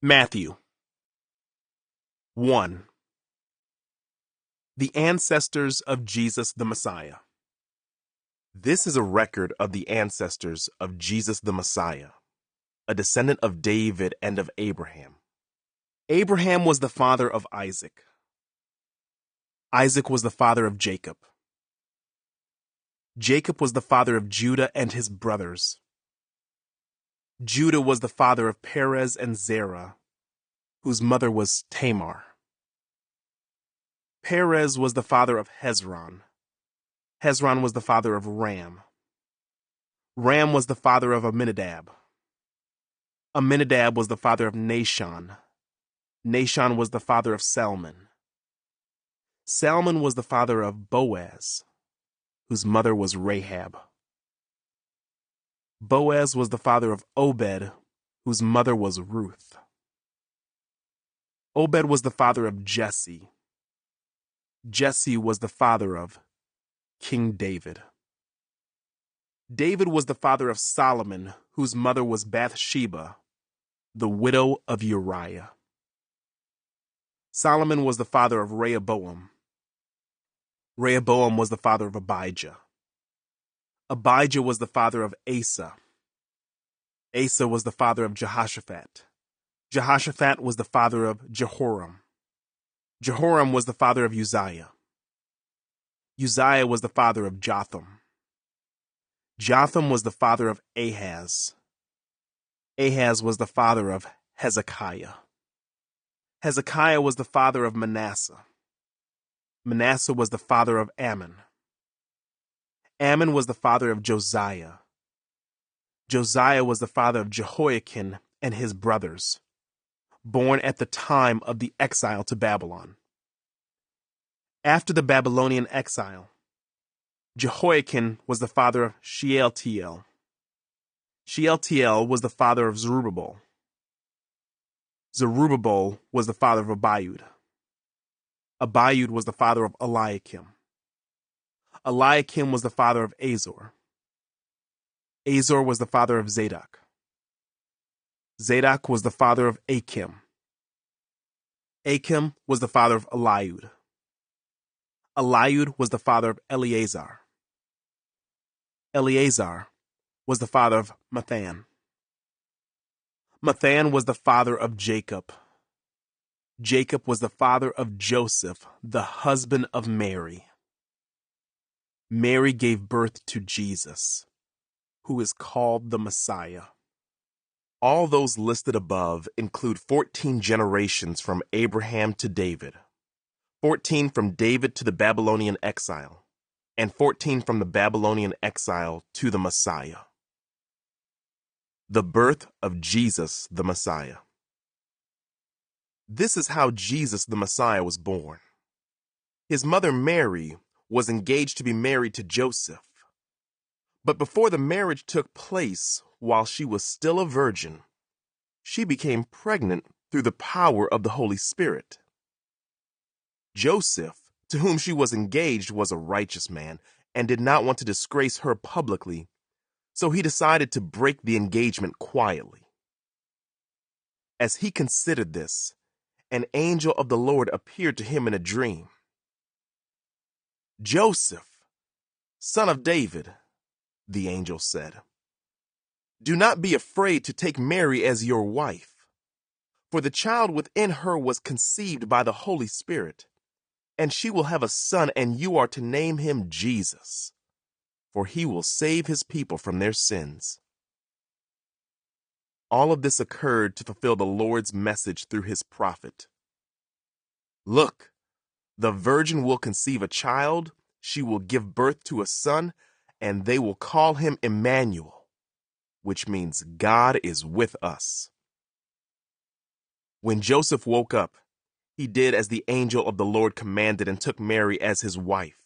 Matthew 1. The ancestors of Jesus the Messiah. This is a record of the ancestors of Jesus the Messiah, a descendant of David and of Abraham. Abraham was the father of Isaac. Isaac was the father of Jacob. Jacob was the father of Judah and his brothers. Judah was the father of Perez and Zerah, whose mother was Tamar. Perez was the father of Hezron. Hezron was the father of Ram. Ram was the father of Amminadab. Amminadab was the father of Nahshon. Nahshon was the father of Salmon. Salmon was the father of Boaz, whose mother was Rahab. Boaz was the father of Obed, whose mother was Ruth. Obed was the father of Jesse. Jesse was the father of King David. David was the father of Solomon, whose mother was Bathsheba, the widow of Uriah. Solomon was the father of Rehoboam. Rehoboam was the father of Abijah. Abijah was the father of Asa. Asa was the father of Jehoshaphat. Jehoshaphat was the father of Jehoram. Jehoram was the father of Uzziah. Uzziah was the father of Jotham. Jotham was the father of Ahaz. Ahaz was the father of Hezekiah. Hezekiah was the father of Manasseh. Manasseh was the father of Ammon. Ammon was the father of Josiah. Josiah was the father of Jehoiakim and his brothers, born at the time of the exile to Babylon. After the Babylonian exile, Jehoiakim was the father of Shealtiel. Shealtiel was the father of Zerubbabel. Zerubbabel was the father of Abiud. Abiud was the father of Eliakim. Eliakim was the father of Azor. Azor was the father of Zadok. Zadok was the father of Achim. Achim was the father of Eliud. Eliud was the father of Eleazar. Eleazar was the father of Mathan. Mathan was the father of Jacob. Jacob was the father of Joseph, the husband of Mary. Mary gave birth to Jesus, who is called the Messiah. All those listed above include 14 generations from Abraham to David, 14 from David to the Babylonian exile, and 14 from the Babylonian exile to the Messiah. The birth of Jesus the Messiah. This is how Jesus the Messiah was born. His mother Mary was engaged to be married to Joseph. But before the marriage took place, while she was still a virgin, she became pregnant through the power of the Holy Spirit. Joseph, to whom she was engaged, was a righteous man and did not want to disgrace her publicly, so he decided to break the engagement quietly. As he considered this, an angel of the Lord appeared to him in a dream. "Joseph, son of David," the angel said, "do not be afraid to take Mary as your wife, for the child within her was conceived by the Holy Spirit, and she will have a son, and you are to name him Jesus, for he will save his people from their sins." All of this occurred to fulfill the Lord's message through his prophet. "Look, the virgin will conceive a child, she will give birth to a son, and they will call him Emmanuel," which means God is with us. When Joseph woke up, he did as the angel of the Lord commanded and took Mary as his wife.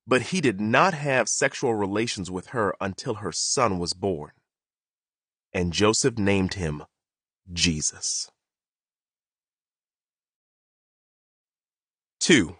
But he did not have sexual relations with her until her son was born. And Joseph named him Jesus. 2.